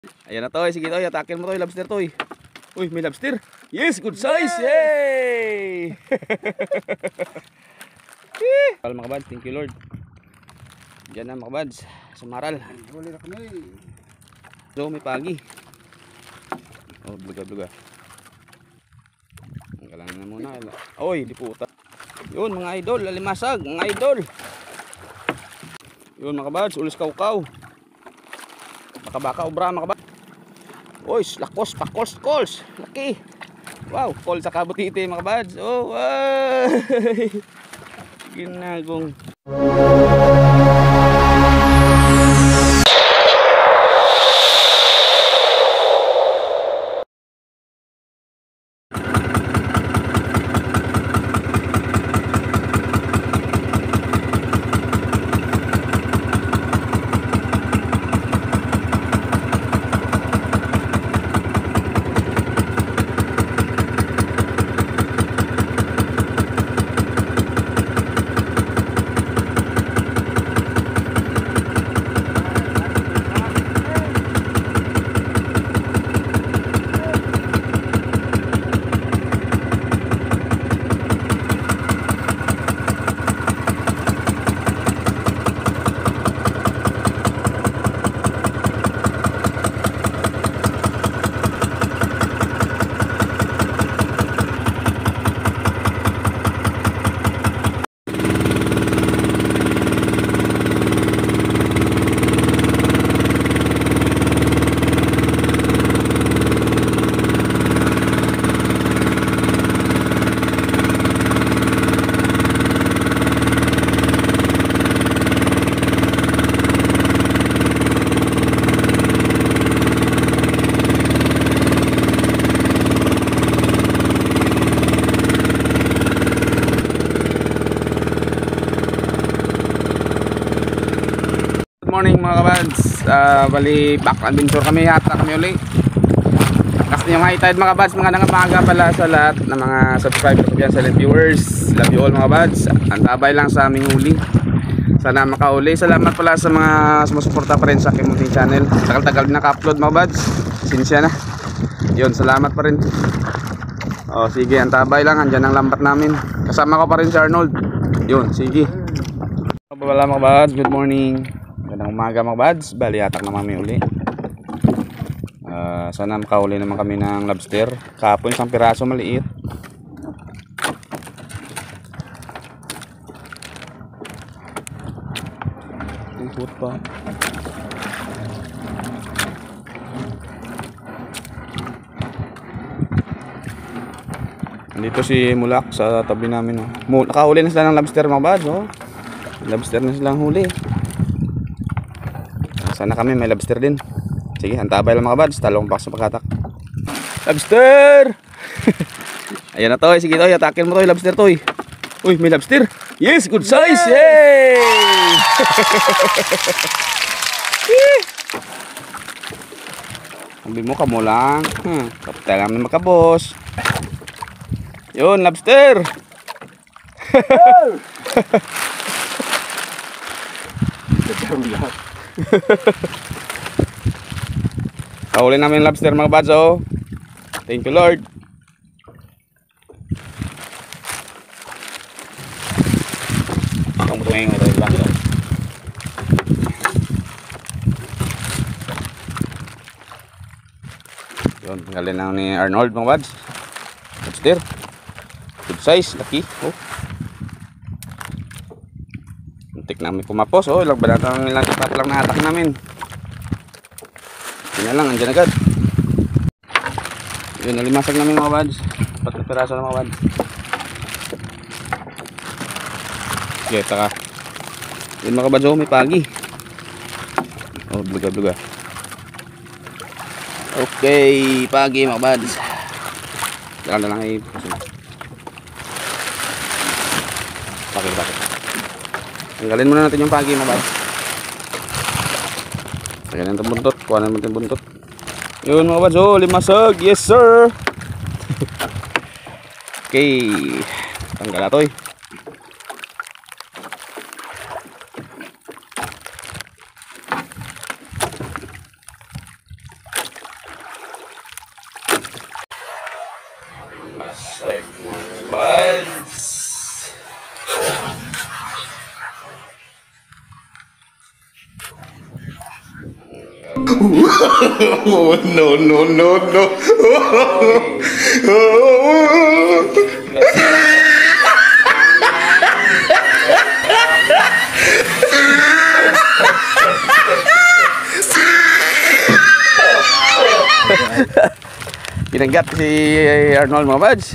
Ayan na toy, sige toy, atakin mo toy, lobster toy. Uy, may lobster. Yes, good size. Yay! Mga kabads, thank you Lord. Diyan na mga kabads, sumaral. Huli na kami. So, may pagi. Oh, bluga. Ang galang na muna. Oy, di puta. Yun mga idol, lalimasag, mga idol. Yun mga kabads, ulis kaukaw. Baka obra mga kabads. Oy, lakos, pakos, laki. Wow, call sa kabutite mga kabads. Oh, wow. Ginagong. Morning mga kabads, bali back adventure kami, yata kami uli. Next yung high tide mga kabads, mga nangapaga pala sa lahat ng mga subscribers ko yan, silent viewers. Love you all mga kabads, antabay lang sa aming huli. Sana makauli. Salamat pala sa mga sumusuporta pa rin sa aking munting channel. Tagal-tagal din naka-upload mga kabads, sinsya na. Yun, salamat pa rin. O sige, antabay lang, andyan ang lambat namin. Kasama ko pa rin si Arnold. Yun, sige. Wala mga kabads, good morning. Magandang umaga mga bads, bali atak naman kami uli. Sana makauli naman kami ng lobster. Kahapon isang piraso maliit. Ikot pa. Nandito si Mulak sa tabi namin. Nakahuli na sila ng lobster mga bads. Oh. Lobster na silang huli. Sana kami may lobster din. Sige, antabay lang mga kabads, talong pa sa pagkatak. Lobster! Ayan na toy, sige toy, atakin mo toy, lobster toy. Uy, may lobster. Yes, good size. Yay! Sabi mo kamo lang. Kapita namin makabos. Yun, lobster. Kahuli namin lobster mga bads. Oh, thank you Lord. Yun, galing lang ni Arnold mga bads. Lobster, good size, laki. Oh, muntik namin pumapos. Oh, ilang balatang ilang ipat lang nahatak namin. Yun na lang, andyan agad. Yun, nalimasag namin mga bads. 4 piraso na mga bads. Okay, taka. Yun mga bads, oh, may pagi. Oh, bluga. Okay, pagi mga bads. Dala na lang ay Bakit. Tanggalin muna natin yung pagi mga bads. Lagyan natin buntot, kuha natin buntot. Yun mga bads, oh, limasag, yes sir. Okay, tanggal na to eh. Oh, no, no, no, no. Binanggat si Arnold mga buds.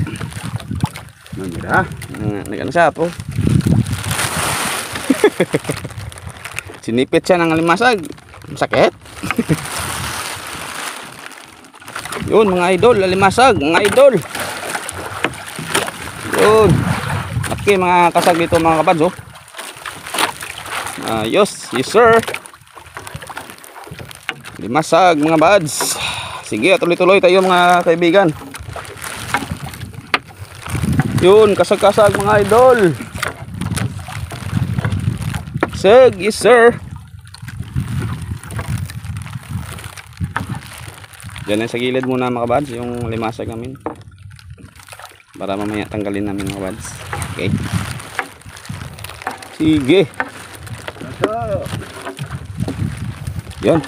Namira. Nag-ano siya po. Sinipit siya ng alimasag. Sakit. Yun mga idol, alimasag, mga idol. Yun. Okay mga kasag dito mga kapads oh. Yes sir. Alimasag mga buds. Sige, tuloy-tuloy tayo mga kaibigan. Yun, kasag-kasag mga idol. Sige sir. Diyan sa gilid muna mga kabads yung limasag namin. Para mamaya tanggalin namin mga kabads. Okay. Sige. Yan.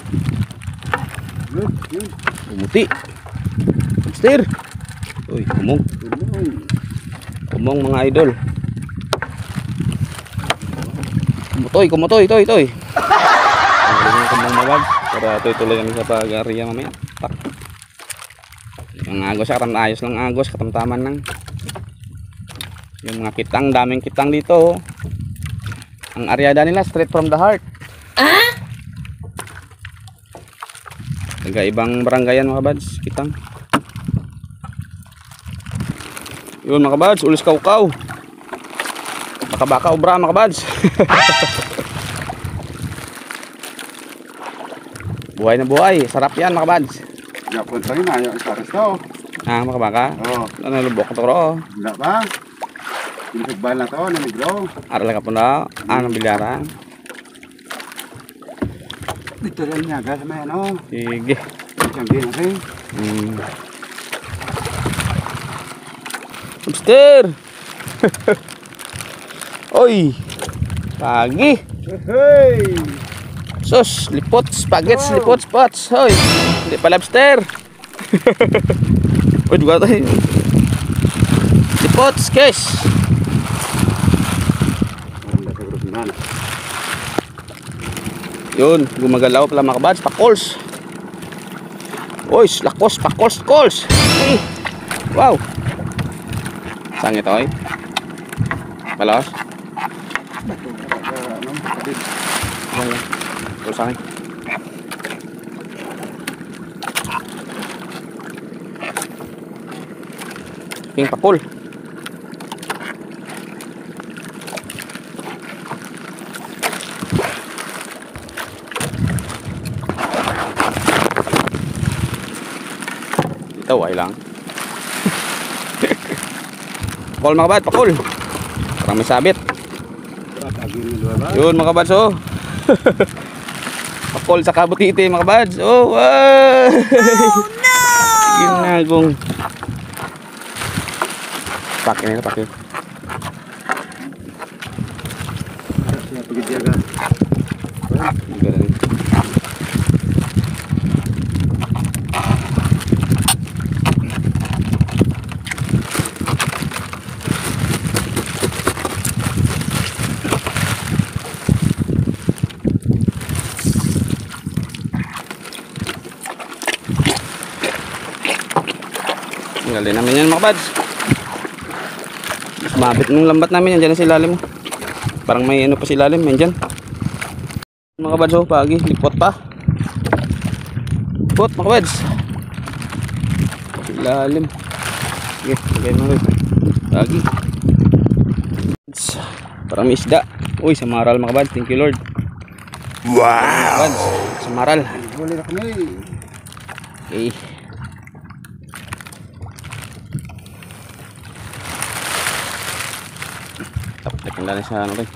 Umuti. Steer. Uy, kumong. Kumong mga idol. Kumutoy. Toy. Ang kumong mga kabads. Para tuloy kami sa pag-area mamaya. Tak. Yung agos, ayos lang agos, katamtaman lang. Yung mga kitang, daming kitang dito. Ang aryada nila straight from the heart. Ibang barangay yan mga kabads, kitang. Yun mga kabads, ulis kaukaw. Baka obra mga kabads. Buhay na buhay, sarap yan mga kabads. Yapon tayo na yung saris to. Mga baka. Oo. Ano lubok to ro? Wala ba? Pinagbal na to, namigro. Aral ka po na, anong bilyara. Dito rin niya, gas may ano. Sige. Tiyanggi na rin. Hamster. Oy. Pagi. Hey! Sus, lipot, spaghetti, lipot, spots. Hoy. Hindi pa lobster. Uy, juga tayo. Lipot, kes. Yun, gumagalaw pala mga kabads, pakols. Uy, lakos, pakols. Hey. Wow. Saan ito ay? Palos? Ito sa akin. King pakol. Ito ay lang. Pakol mga kabad, pakol. Parang may sabit. Yun mga kabads oh. Pakol sa kabutiti mga kabads. Oh, wow. Oh no. Ginagong. Pakin nila, pakin. Ganun. Galing namin yan mga kabads. Mas mabit ng lambat namin yan. Dyan na sa ilalim. Parang may ano pa sa ilalim. Yan dyan. Mga kabads oh. Pagi. Lipot pa. Lipot mga kabads. Ilalim. Sige. Lagay mo rin. Pagi. Parang may isda. Uy sa maral mga kabads. Thank you Lord. Wow. Kabads. Sa maral. Boleh na kami. Okay. Tapos na sa ano rin.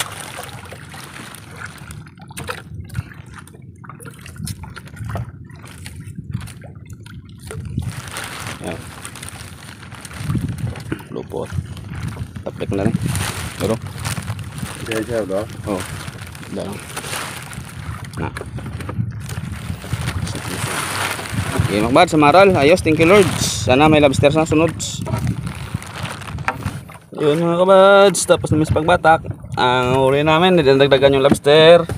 Yan. Lupot. Tapos na rin. Pero. Diyan siya ba? Oh. Dalang. Na. Sige. Okay, mga kabads, samaral. Ayos, thank you Lord. Sana may lobster sa sunod. Yun mga kabads, tapos na mis pagbatak. Ang huli namin, nidagdagan yung lobster.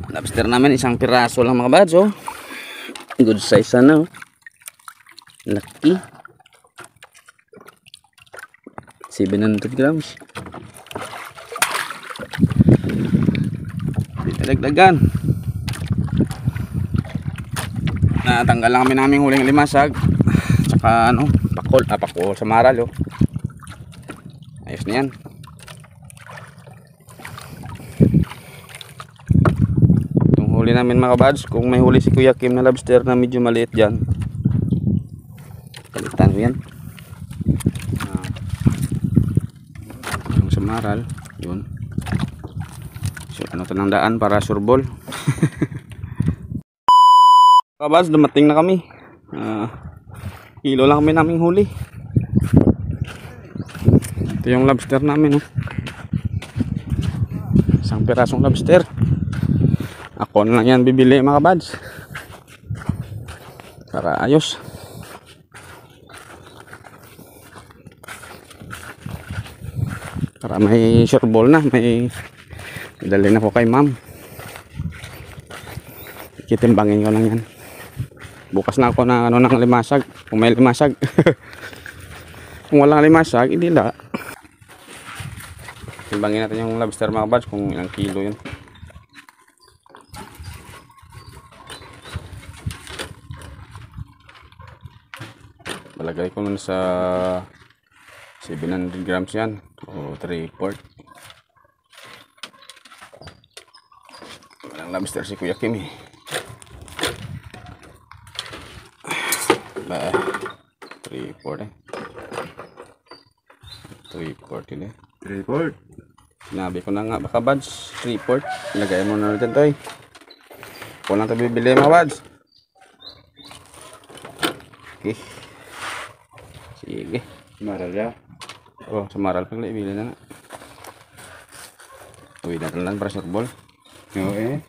Lobster namin, isang piraso lang mga kabads, oh. Good size sana, oh. Laki. 700 grams. Dagdagan. Natanggal lang kami naming huling limasag. Tsaka ano, pakol sa maral, oh. Ayos na yan. Itong huli namin mga kabads, kung may huli si Kuya Kim na lobster na medyo maliit dyan, kalitan mo yan. Yung sa maral, yun. So, ano to ng daan para surbol. Kabads, dumating na kami. Kilo lang kami naming huli. Ito yung lobster namin, oh. Isang pirasong lobster. Ako na lang yan bibili mga kabads, para ayos. Para may sureball na, may dali na ko kay ma'am. Kitimbangin ko lang yan. Bukas na ako ng ano, ng limasag, kung may limasag. Kung walang limasag, hindi la. Timbangin natin yung lobster mga kabads kung ilang kilo yun. Palagay ko nun sa 700 grams yan, o 3/4. Walang lobster si Kuya Kim, eh. 3/4, eh. 3/4 yun, eh. 3/4. Sinabi ko na nga baka buds, 3/4. Ilagay mo na natin to, eh. Kung lang ito bibili mga buds. Okay. Sige. Maral ya. Oh, samaral pala ibili na nga. Uy, natin lang para surbol. Oo eh.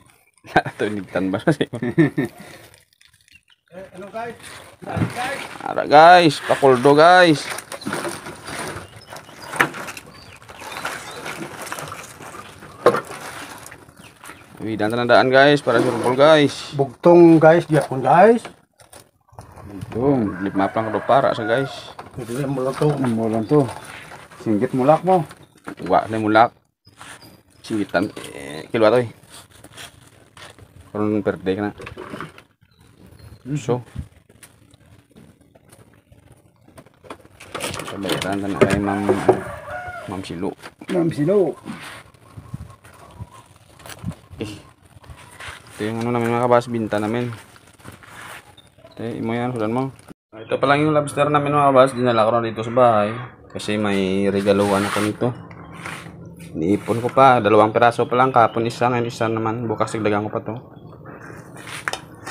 Ito inigtan ba kasi? Ano guys? Ara guys, pakuldo guys. Uy, daan guys para surbol guys. Bugtong guys, yapon guys. Bugtong, lip map lang do para sa guys. Hindi mo lang to. Mo lang to. Singgit mulak mo. Wa na mulak. Singgitan kilo ato, eh. Karon per day ka na. So. Sabayaran na kay Ma'am Silo. Ma'am Silo. Ito yung ano namin mga kabas, binta namin. Ito, imo yan, sudan mo. Ito pa lang yung lobster namin mga kabas, dinala ko na dito sa bahay. Kasi may regaluhan ako nito. Niipon ko pa, 2 piraso pa lang, kapon isa, ngayon isa naman, bukas sigdagan ko pa to.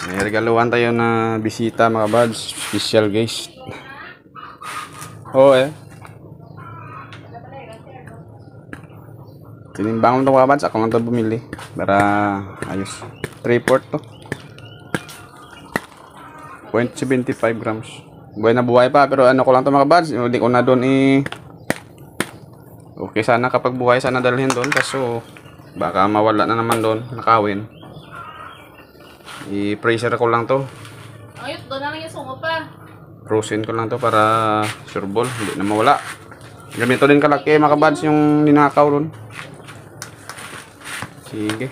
May regaluhan tayo na bisita mga kabas, special guest. Oo, eh. Tinimbang mo ito mga kabas, ako lang ito bumili para ayos. 3/4 to. 0.75 grams. Buhay na buhay pa, pero ano ko lang ito mga kabas, hindi ko na doon okay sana kapag buhay, sana dalhin doon, kaso baka mawala na naman doon, nakawin. I-freezer ko lang to. Ayot, doon na lang yung sungo pa. Frozen ko lang to para sureball, hindi na mawala. Ganito din kalaki mga kabads yung ninakaw doon. Sige.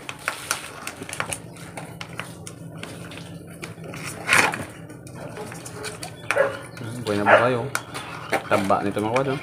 Buhay na ba kayo? Taba nito mga kabads, oh.